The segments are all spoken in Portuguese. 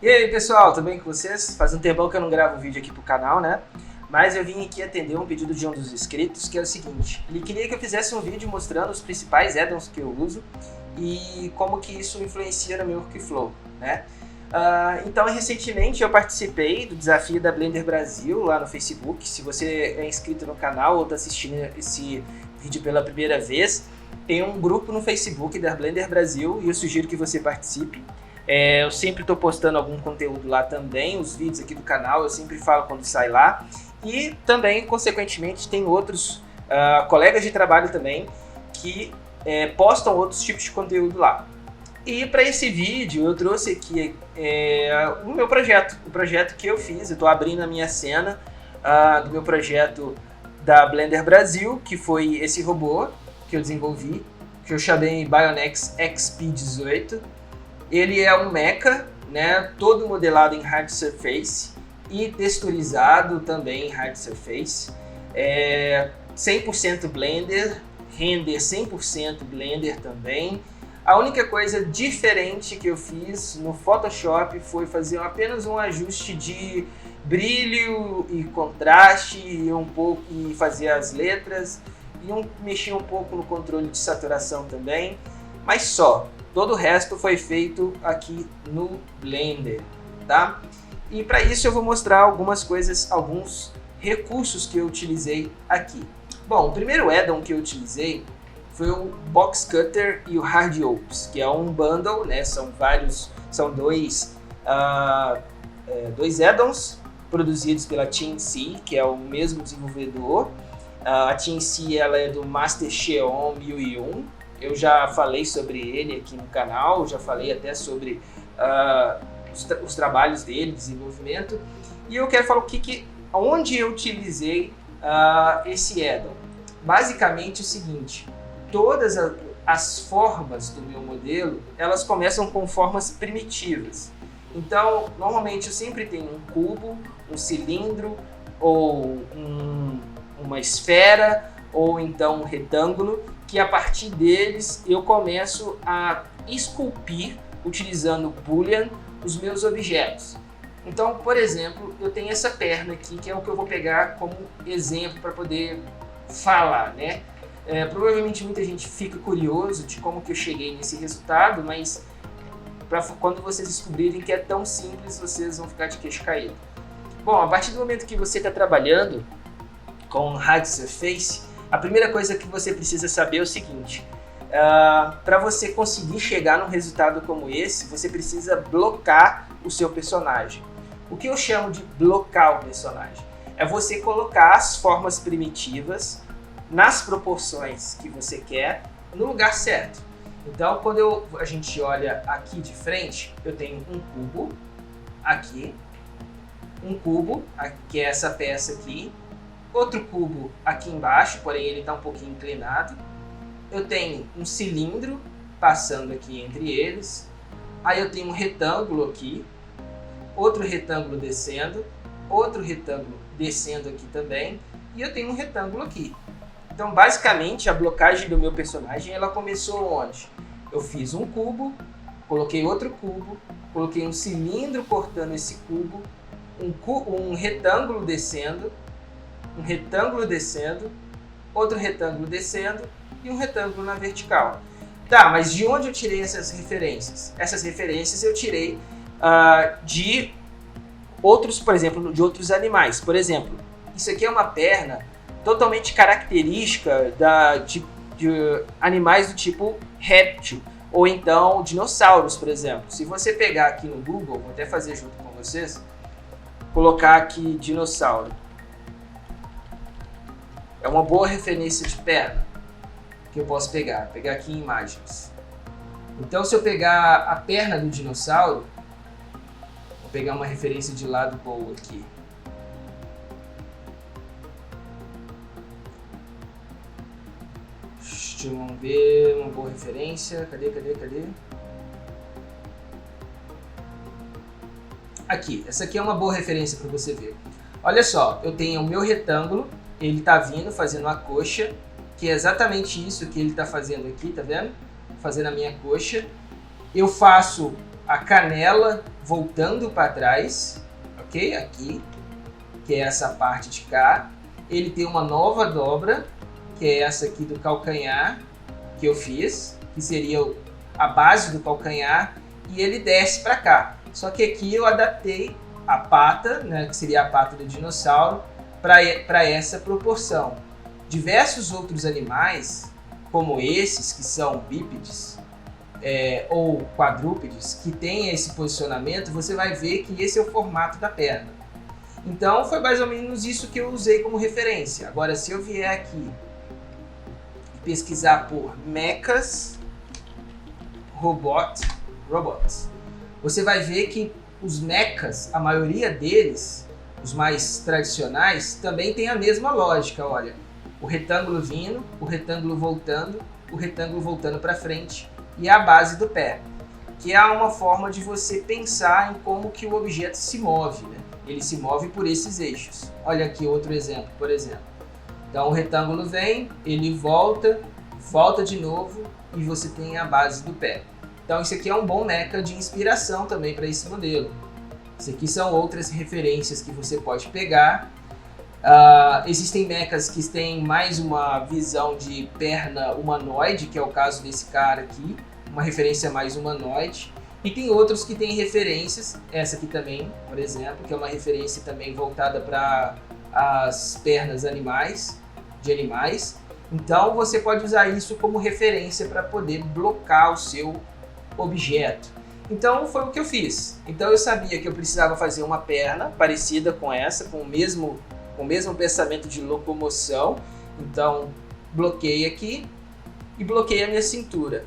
E aí pessoal, tudo bem com vocês? Faz um tempão que eu não gravo vídeo aqui pro canal, né? Mas eu vim aqui atender um pedido de um dos inscritos, que é o seguinte: ele queria que eu fizesse um vídeo mostrando os principais add-ons que eu uso e como que isso influencia no meu workflow, né? Então, recentemente eu participei do desafio da Blender Brasil lá no Facebook. Se você é inscrito no canal ou está assistindo esse vídeo pela primeira vez, tem um grupo no Facebook da Blender Brasil e eu sugiro que você participe. Eu sempre estou postando algum conteúdo lá também, os vídeos aqui do canal, eu sempre falo quando sai lá. E também, consequentemente, tem outros colegas de trabalho também que postam outros tipos de conteúdo lá. E para esse vídeo eu trouxe aqui o meu projeto, o projeto que eu fiz. Eu estou abrindo a minha cena do meu projeto da Blender Brasil, que foi esse robô que eu desenvolvi, que eu chamei Bionex XP18. Ele é um mecha, né, todo modelado em hard surface e texturizado também em hard surface. 100% Blender, render 100% Blender também. A única coisa diferente que eu fiz no Photoshop foi fazer apenas um ajuste de brilho e contraste e fazer as letras e mexer um pouco no controle de saturação também, mas só. Todo o resto foi feito aqui no Blender, tá? E para isso eu vou mostrar algumas coisas, alguns recursos que eu utilizei aqui. Bom, o primeiro add-on que eu utilizei foi o Box Cutter e o Hard Opus, que é um bundle, né? São dois add-ons produzidos pela TeamC, que é o mesmo desenvolvedor. A TeamC ela é do Master Xeon 1001. Eu já falei sobre ele aqui no canal, já falei até sobre os trabalhos dele, desenvolvimento. E eu quero falar onde eu utilizei esse add-on. Basicamente o seguinte: todas as formas do meu modelo, elas começam com formas primitivas. Então, normalmente eu sempre tenho um cubo, um cilindro, ou uma esfera, ou então um retângulo, que a partir deles eu começo a esculpir, utilizando Boolean, os meus objetos. Então, por exemplo, eu tenho essa perna aqui, que é o que eu vou pegar como exemplo para poder falar, né? Provavelmente muita gente fica curioso de como que eu cheguei nesse resultado, mas quando vocês descobrirem que é tão simples, vocês vão ficar de queixo caído. Bom, a partir do momento que você está trabalhando com hard surface, a primeira coisa que você precisa saber é o seguinte: para você conseguir chegar num resultado como esse, você precisa blocar o seu personagem. O que eu chamo de blocar o personagem é você colocar as formas primitivas nas proporções que você quer, no lugar certo. Então, quando a gente olha aqui de frente, eu tenho um cubo aqui, que é essa peça aqui, outro cubo aqui embaixo, porém ele está um pouquinho inclinado. Eu tenho um cilindro passando aqui entre eles, aí eu tenho um retângulo aqui, outro retângulo descendo, outro retângulo descendo aqui também, e eu tenho um retângulo aqui. Então, basicamente, a blocagem do meu personagem ela começou onde? Eu fiz um cubo, coloquei outro cubo, coloquei um cilindro cortando esse cubo, um retângulo descendo, outro retângulo descendo e um retângulo na vertical. Tá, mas de onde eu tirei essas referências? Essas referências eu tirei de outros, por exemplo, de outros animais. Por exemplo, isso aqui é uma perna totalmente característica de animais do tipo réptil, ou então dinossauros, por exemplo. Se você pegar aqui no Google, vou até fazer junto com vocês, colocar aqui dinossauro. É uma boa referência de perna que eu posso pegar aqui em imagens. Então, se eu pegar a perna do dinossauro, vou pegar uma referência de lado boa aqui. Vamos ver uma boa referência. Cadê? Aqui, essa aqui é uma boa referência para você ver. Olha só, eu tenho o meu retângulo, ele está vindo fazendo a coxa, que é exatamente isso que ele está fazendo aqui, tá vendo? Fazendo a minha coxa. Eu faço a canela voltando para trás, ok? Aqui, que é essa parte de cá. Ele tem uma nova dobra, que é essa aqui do calcanhar, que eu fiz, que seria a base do calcanhar, e ele desce para cá. Só que aqui eu adaptei a pata, né, que seria a pata do dinossauro, para essa proporção. Diversos outros animais, como esses, que são bípedes, ou quadrúpedes, que têm esse posicionamento, você vai ver que esse é o formato da perna. Então foi mais ou menos isso que eu usei como referência. Agora, se eu vier aqui e pesquisar por mechas robots, você vai ver que os mechas, a maioria deles, os mais tradicionais, também tem a mesma lógica. Olha, o retângulo vindo, o retângulo voltando para frente e a base do pé, que é uma forma de você pensar em como que o objeto se move, né? Ele se move por esses eixos. Olha aqui outro exemplo, por exemplo. Então o retângulo vem, ele volta de novo e você tem a base do pé. Então isso aqui é um bom mecha de inspiração também para esse modelo. Isso aqui são outras referências que você pode pegar. Existem mechas que têm mais uma visão de perna humanoide, que é o caso desse cara aqui, uma referência mais humanoide. E tem outros que têm referências, essa aqui também, por exemplo, que é uma referência também voltada para as pernas de animais. Então você pode usar isso como referência para poder blocar o seu objeto. Então foi o que eu fiz. Então eu sabia que eu precisava fazer uma perna parecida com essa, com o mesmo pensamento de locomoção. Então bloqueei aqui e bloqueei a minha cintura.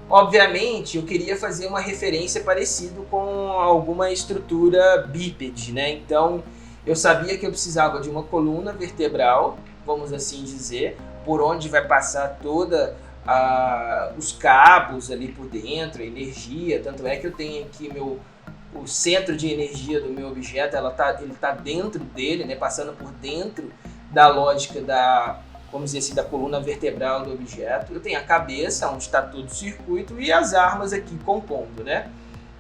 Obviamente eu queria fazer uma referência parecida com alguma estrutura bípede, né? Então eu sabia que eu precisava de uma coluna vertebral, vamos assim dizer, por onde vai passar toda os cabos ali por dentro, a energia. Tanto é que eu tenho aqui o centro de energia do meu objeto, ele está dentro dele, né, passando por dentro da lógica vamos dizer assim, da coluna vertebral do objeto. Eu tenho a cabeça, onde está todo o circuito, e as armas aqui compondo, né?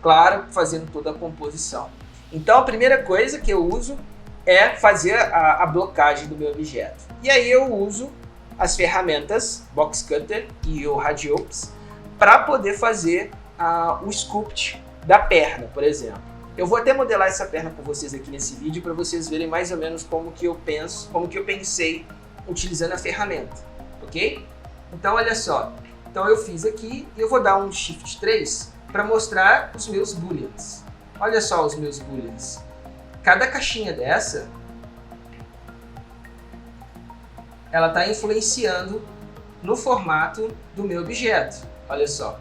Claro, fazendo toda a composição. Então a primeira coisa que eu uso é fazer a blocagem do meu objeto. E aí eu uso as ferramentas Box Cutter e o Radiops para poder fazer o sculpt da perna, por exemplo. Eu vou até modelar essa perna com vocês aqui nesse vídeo para vocês verem mais ou menos como que eu pensei utilizando a ferramenta, ok? Então olha só, então eu fiz aqui e eu vou dar um Shift 3 para mostrar os meus booleans. Olha só os meus booleans. Cada caixinha dessa, ela está influenciando no formato do meu objeto. Olha só.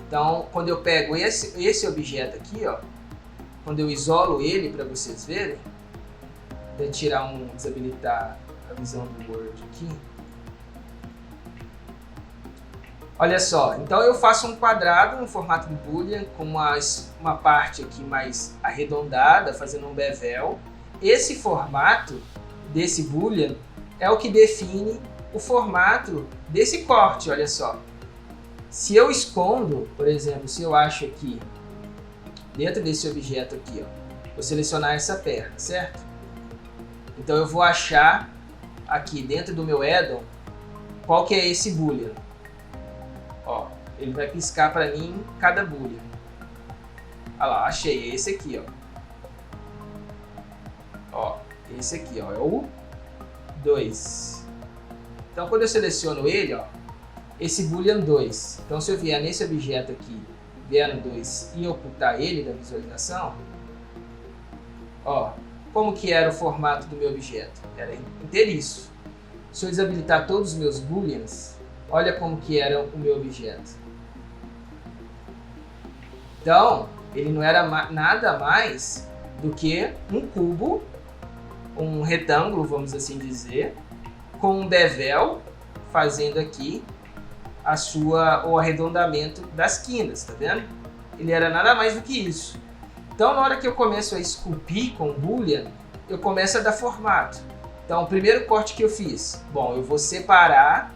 Então, quando eu pego esse objeto aqui, ó, quando eu isolo ele para vocês verem, vou desabilitar a visão do Word aqui. Olha só, então eu faço um quadrado no formato de boolean com uma parte aqui mais arredondada, fazendo um bevel. Esse formato desse boolean é o que define o formato desse corte, olha só. Se eu escondo, por exemplo, se eu acho aqui, dentro desse objeto aqui, ó, vou selecionar essa perna, certo? Então eu vou achar aqui dentro do meu addon qual que é esse boolean. Ó, ele vai piscar para mim cada boolean. Olha lá, achei esse aqui, ó. Ó, esse aqui, ó, é o 2. Então quando eu seleciono ele, ó, esse boolean 2. Então se eu vier nesse objeto aqui, vier no 2 e ocultar ele da visualização, ó, como que era o formato do meu objeto? Era inteiriço. Se eu desabilitar todos os meus booleans, olha como que era o meu objeto. Então, ele não era nada mais do que um cubo, um retângulo, vamos assim dizer, com um bevel fazendo aqui o arredondamento das quinas, tá vendo? Ele era nada mais do que isso. Então, na hora que eu começo a esculpir com boolean, eu começo a dar formato. Então, o primeiro corte que eu fiz, bom, eu vou separar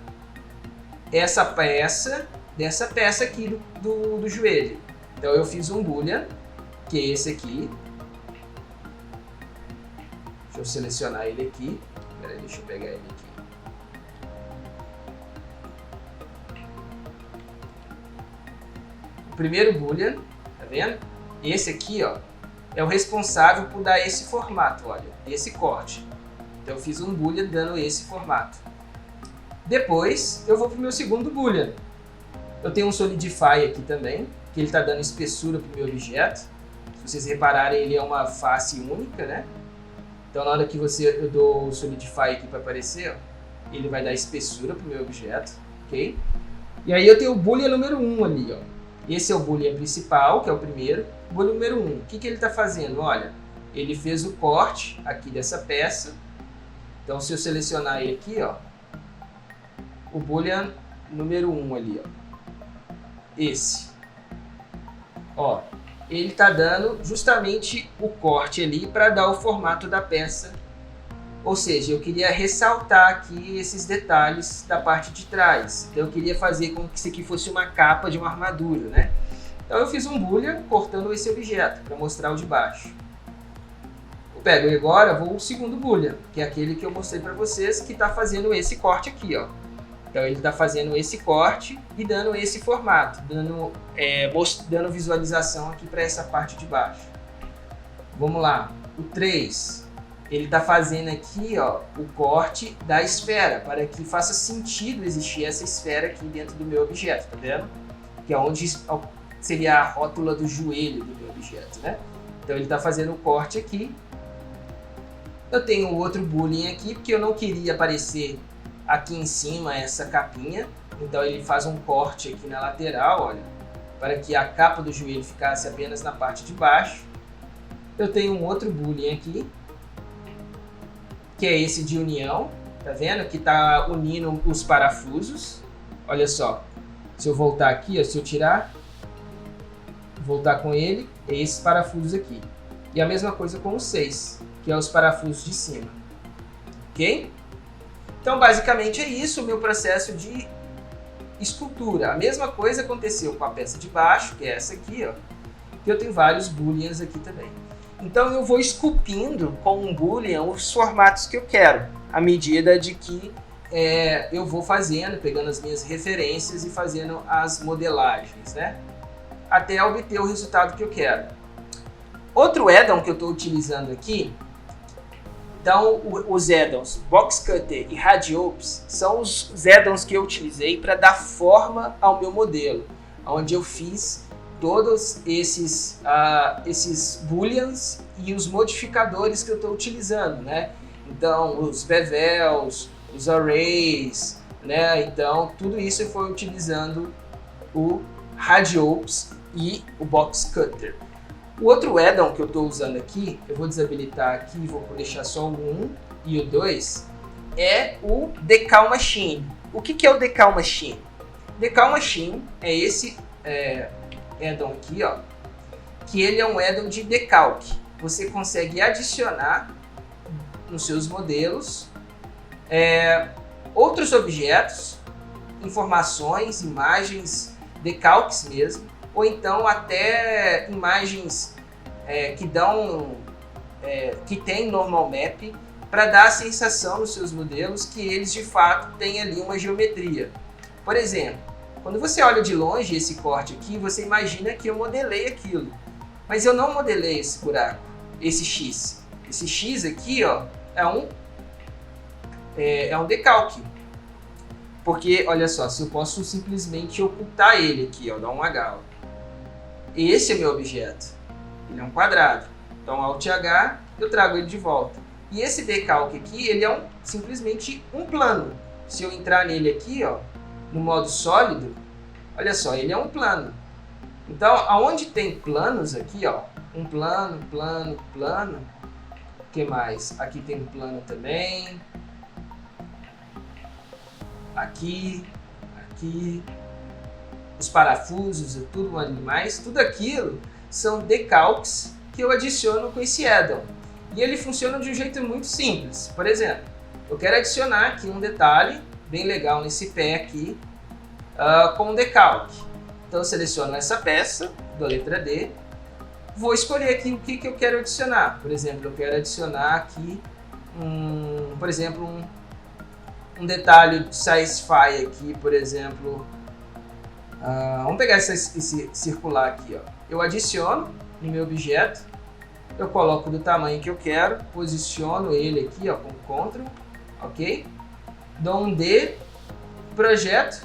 essa peça dessa peça aqui do joelho. Então, eu fiz um boolean que é esse aqui. Deixa eu selecionar ele aqui. Peraí, deixa eu pegar ele aqui. O primeiro boolean, tá vendo? Esse aqui, ó, é o responsável por dar esse formato, olha, esse corte. Então eu fiz um boolean dando esse formato. Depois eu vou para o meu segundo boolean. Eu tenho um solidify aqui também, que ele está dando espessura para o meu objeto. Se vocês repararem, ele é uma face única, né? Então na hora que eu dou o solidify aqui para aparecer, ó, ele vai dar espessura para o meu objeto, ok? E aí eu tenho o boolean número 1 ali, ó. Esse é o boolean principal, que é o primeiro. Boolean número 1, o que ele está fazendo? Olha, ele fez o corte aqui dessa peça. Então se eu selecionar ele aqui, ó, o boolean número 1 ali, ó, esse, ó, ele está dando justamente o corte ali para dar o formato da peça. Ou seja, eu queria ressaltar aqui esses detalhes da parte de trás. Então eu queria fazer com que isso aqui fosse uma capa de uma armadura, né? Então eu fiz um boolean cortando esse objeto para mostrar o de baixo. Eu pego agora, vou ao segundo boolean, que é aquele que eu mostrei para vocês, que está fazendo esse corte aqui, ó. Então ele está fazendo esse corte e dando esse formato, dando visualização aqui para essa parte de baixo. Vamos lá, o 3, ele está fazendo aqui, ó, o corte da esfera, para que faça sentido existir essa esfera aqui dentro do meu objeto, tá vendo? Que é onde seria a rótula do joelho do meu objeto, né? Então ele está fazendo o corte aqui. Eu tenho outro boolean aqui, porque eu não queria aparecer aqui em cima essa capinha, então ele faz um corte aqui na lateral, olha, para que a capa do joelho ficasse apenas na parte de baixo. Eu tenho um outro boolean aqui, que é esse de união, tá vendo? Que está unindo os parafusos. Olha só, se eu voltar aqui, ó, se eu tirar, voltar com ele, é esses parafusos aqui. E a mesma coisa com o 6, que é os parafusos de cima, ok? Então, basicamente é isso o meu processo de escultura. A mesma coisa aconteceu com a peça de baixo, que é essa aqui, ó, que eu tenho vários booleans aqui também. Então, eu vou esculpindo com um boolean os formatos que eu quero, à medida de que eu vou fazendo, pegando as minhas referências e fazendo as modelagens, né? Até obter o resultado que eu quero. Outro add-on que eu estou utilizando aqui, então os add-ons Box Cutter e Radiopes são os add-ons que eu utilizei para dar forma ao meu modelo, onde eu fiz todos esses booleans e os modificadores que eu estou utilizando, né? Então os bevels, os arrays, né? Então tudo isso foi utilizando o Radiopes e o Box Cutter. O outro add-on que eu estou usando aqui, eu vou desabilitar aqui, vou deixar só o 1 e o 2, é o Decal Machine. O que é o Decal Machine? Decal Machine é esse add-on aqui, ó, que ele é um add-on de decalque. Você consegue adicionar nos seus modelos outros objetos, informações, imagens, decalques mesmo, ou então até imagens que tem normal map, para dar a sensação nos seus modelos que eles de fato têm ali uma geometria. Por exemplo, quando você olha de longe esse corte aqui, você imagina que eu modelei aquilo, mas eu não modelei esse buraco, esse X. Esse X aqui, ó, é um decalque. Porque, olha só, se eu posso simplesmente ocultar ele aqui, ó, dar um H, ó. Esse é meu objeto, ele é um quadrado, então Alt H, eu trago ele de volta. E esse decalque aqui, ele é simplesmente um plano. Se eu entrar nele aqui, ó, no modo sólido, olha só, ele é um plano. Então, aonde tem planos aqui, ó, um plano, plano, plano, o que mais? Aqui tem um plano também, aqui, os parafusos e tudo mais, tudo aquilo são decalques que eu adiciono com esse add-on. E ele funciona de um jeito muito simples. Por exemplo, eu quero adicionar aqui um detalhe bem legal nesse pé aqui com um decalque. Então eu seleciono essa peça da letra D, vou escolher aqui o que eu quero adicionar. Por exemplo, eu quero adicionar aqui, por exemplo, um detalhe Satisfy aqui, por exemplo. Vamos pegar esse circular aqui, ó. Eu adiciono no meu objeto, eu coloco do tamanho que eu quero, posiciono ele aqui, ó, com Ctrl, ok? Dou um D, projeto,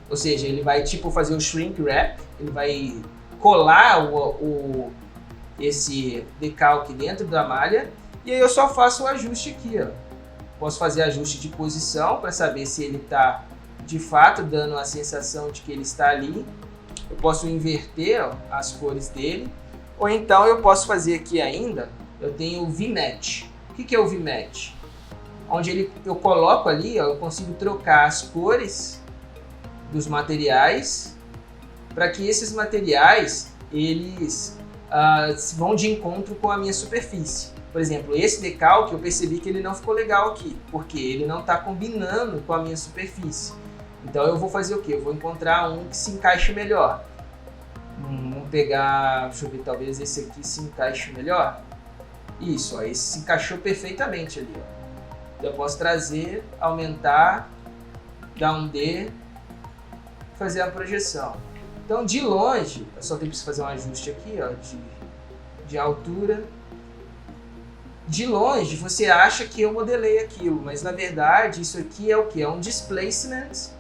ou seja, ele vai tipo fazer o shrink wrap, ele vai colar esse decalque dentro da malha, e aí eu só faço o ajuste aqui, ó. Posso fazer ajuste de posição para saber se ele está de fato dando a sensação de que ele está ali. Eu posso inverter, ó, as cores dele, ou então eu posso fazer aqui ainda, eu tenho o V-Match. O que é o V-Match? Onde eu coloco ali, ó, eu consigo trocar as cores dos materiais para que esses materiais eles vão de encontro com a minha superfície. Por exemplo, esse decalque eu percebi que ele não ficou legal aqui, porque ele não está combinando com a minha superfície. Então eu vou fazer o quê? Eu vou encontrar um que se encaixe melhor. Vamos pegar, deixa eu ver, talvez esse aqui se encaixe melhor. Isso, ó, esse se encaixou perfeitamente ali, ó. Então eu posso trazer, aumentar, dar um D, fazer a projeção. Então de longe, eu só tenho que fazer um ajuste aqui, ó, de altura. De longe você acha que eu modelei aquilo, mas na verdade isso aqui é o que? É um displacement.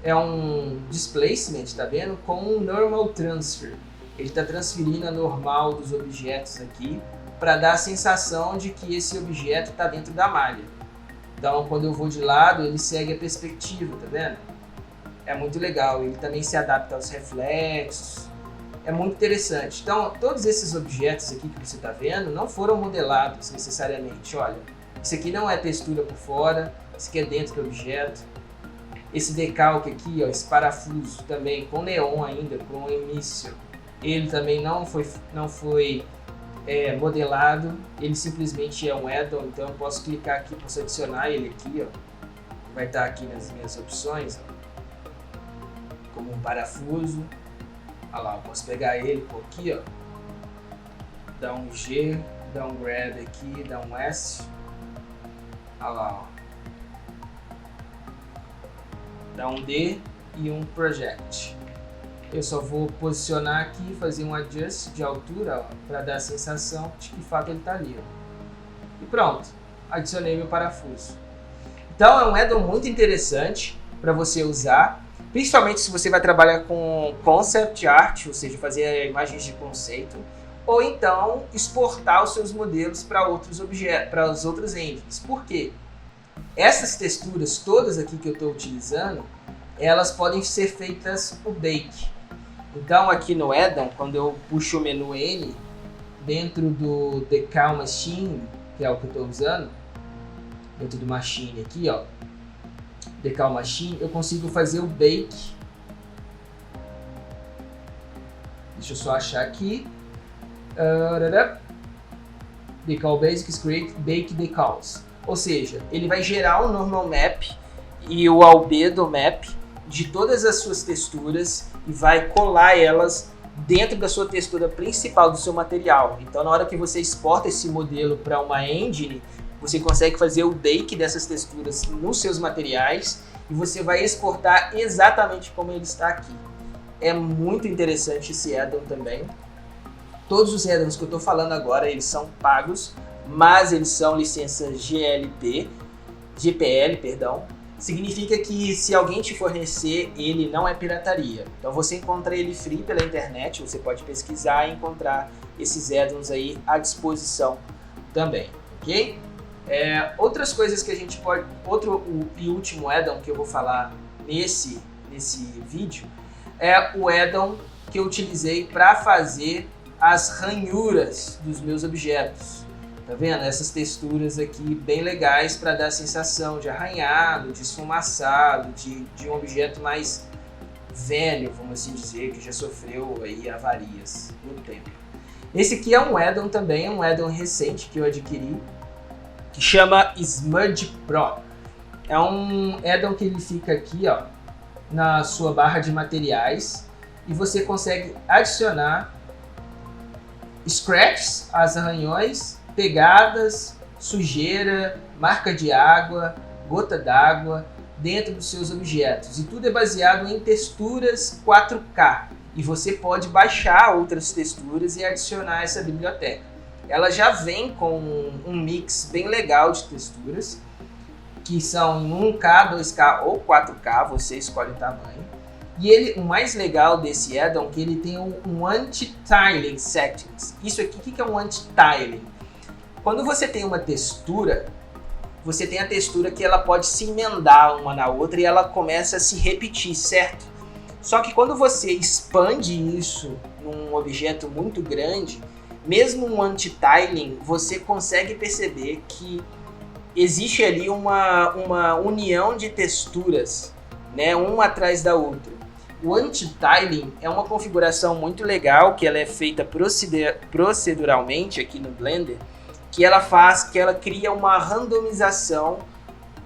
É um displacement, tá vendo? Com um normal transfer. Ele está transferindo a normal dos objetos aqui para dar a sensação de que esse objeto está dentro da malha. Então quando eu vou de lado ele segue a perspectiva, tá vendo? É muito legal, ele também se adapta aos reflexos, é muito interessante. Então todos esses objetos aqui que você está vendo não foram modelados necessariamente. Olha, isso aqui não é textura por fora, isso aqui é dentro do objeto. Esse decalque aqui, ó, esse parafuso também com neon ainda, com emissão, ele também não foi modelado, ele simplesmente é um add-on. Então eu posso clicar aqui, posso adicionar ele aqui, ó, vai estar aqui nas minhas opções, ó, como um parafuso. Olha lá, eu posso pegar ele por aqui, ó, dar um G, dar um grab aqui, dar um S, olha lá, ó. Dá um D e um Project. Eu só vou posicionar aqui, fazer um adjust de altura para dar a sensação de que de fato ele está ali. Ó. E pronto, adicionei meu parafuso. Então é um add-on muito interessante para você usar, principalmente se você vai trabalhar com concept art, ou seja, fazer imagens de conceito, ou então exportar os seus modelos para outros objetos, para os outros engines. Por quê? Essas texturas todas aqui que eu estou utilizando, elas podem ser feitas por bake. Então aqui no add-on, quando eu puxo o menu N, dentro do Decal Machine, que é o que eu estou usando, dentro do Machine aqui, ó, Decal Machine, eu consigo fazer o bake. Deixa eu só achar aqui. Decal Basics Create Bake Decals. Ou seja, ele vai gerar um normal map e o albedo map de todas as suas texturas e vai colar elas dentro da sua textura principal do seu material. Então na hora que você exporta esse modelo para uma engine, você consegue fazer o bake dessas texturas nos seus materiais e você vai exportar exatamente como ele está aqui. É muito interessante esse add-on também. Todos os add-ons que eu estou falando agora, eles são pagos, mas eles são licenças GPL, perdão. Significa que se alguém te fornecer, ele não é pirataria. Então você encontra ele free pela internet, você pode pesquisar e encontrar esses add-ons aí à disposição também, ok? Outras coisas que a gente pode... Outro e último add-on que eu vou falar nesse vídeo é o add-on que eu utilizei para fazer as ranhuras dos meus objetos. Tá vendo? Essas texturas aqui bem legais para dar a sensação de arranhado, de esfumaçado, de um objeto mais velho, vamos assim dizer, que já sofreu aí avarias no tempo. Esse aqui é um add-on também, um add-on recente que eu adquiri, que chama Smudge Pro. É um add-on que ele fica aqui, ó, na sua barra de materiais e você consegue adicionar scratches, as arranhões, pegadas, sujeira, marca de água, gota d'água dentro dos seus objetos. E tudo é baseado em texturas 4K. E você pode baixar outras texturas e adicionar essa biblioteca. Ela já vem com um mix bem legal de texturas, que são em 1K, 2K ou 4K, você escolhe o tamanho. E o mais legal desse add-on é que ele tem um anti-tiling settings. Isso aqui, o que é um anti-tiling? Quando você tem uma textura, você tem a textura que ela pode se emendar uma na outra e ela começa a se repetir, certo? Só que quando você expande isso num objeto muito grande, mesmo um anti-tiling, você consegue perceber que existe ali uma união de texturas, né, uma atrás da outra. O anti-tiling é uma configuração muito legal, que ela é feita proceduralmente aqui no Blender, que ela cria uma randomização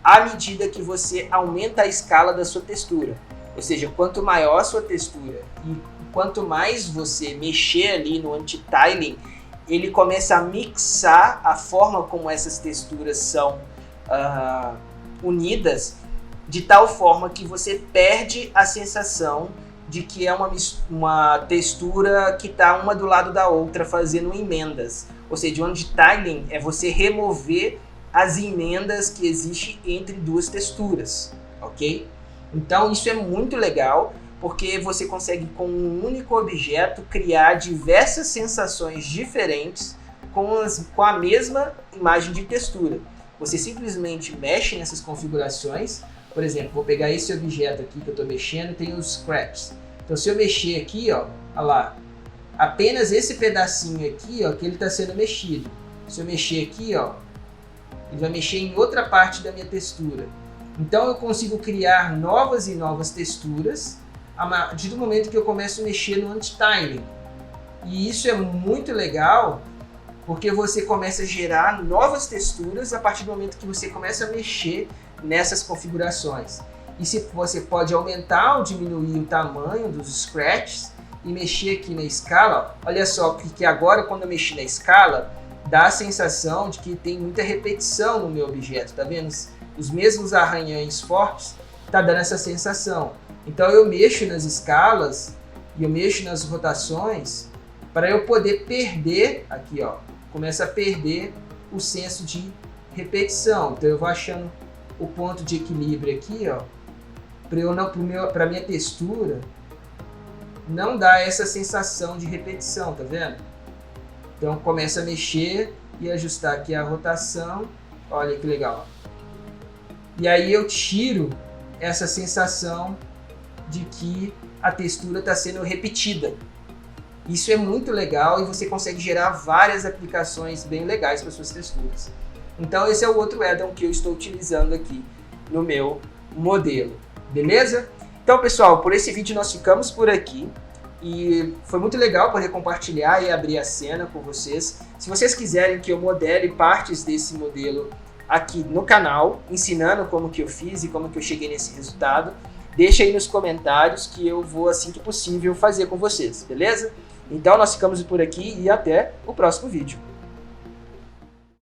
à medida que você aumenta a escala da sua textura. Ou seja, quanto maior a sua textura e quanto mais você mexer ali no anti-tiling, ele começa a mixar a forma como essas texturas são unidas, de tal forma que você perde a sensação de que é uma textura que está uma do lado da outra fazendo emendas. Ou seja, o anti-tiling é você remover as emendas que existem entre duas texturas, ok? Então isso é muito legal, porque você consegue com um único objeto criar diversas sensações diferentes com a mesma imagem de textura. Você simplesmente mexe nessas configurações. Por exemplo, vou pegar esse objeto aqui que eu estou mexendo, tem os scratches. Então se eu mexer aqui, ó, olha lá, apenas esse pedacinho aqui, ó, que ele está sendo mexido. Se eu mexer aqui, ó, ele vai mexer em outra parte da minha textura. Então eu consigo criar novas e novas texturas a partir do momento que eu começo a mexer no anti-tiling. E isso é muito legal, porque você começa a gerar novas texturas a partir do momento que você começa a mexer nessas configurações. E se você pode aumentar ou diminuir o tamanho dos scratches e mexer aqui na escala, ó, olha só que agora quando eu mexi na escala, dá a sensação de que tem muita repetição no meu objeto, tá vendo? Os mesmos arranhões fortes, tá dando essa sensação. Então eu mexo nas escalas e eu mexo nas rotações para eu poder perder, aqui ó, começa a perder o senso de repetição. Então eu vou achando o ponto de equilíbrio aqui, ó, para minha textura não dar essa sensação de repetição, tá vendo? Então começa a mexer e ajustar aqui a rotação, olha que legal. E aí eu tiro essa sensação de que a textura está sendo repetida. Isso é muito legal e você consegue gerar várias aplicações bem legais para suas texturas. Então esse é o outro add-on que eu estou utilizando aqui no meu modelo. Beleza? Então pessoal, por esse vídeo nós ficamos por aqui. E foi muito legal poder compartilhar e abrir a cena com vocês. Se vocês quiserem que eu modele partes desse modelo aqui no canal, ensinando como que eu fiz e como que eu cheguei nesse resultado, deixa aí nos comentários que eu vou, assim que possível, fazer com vocês, beleza? Então nós ficamos por aqui e até o próximo vídeo.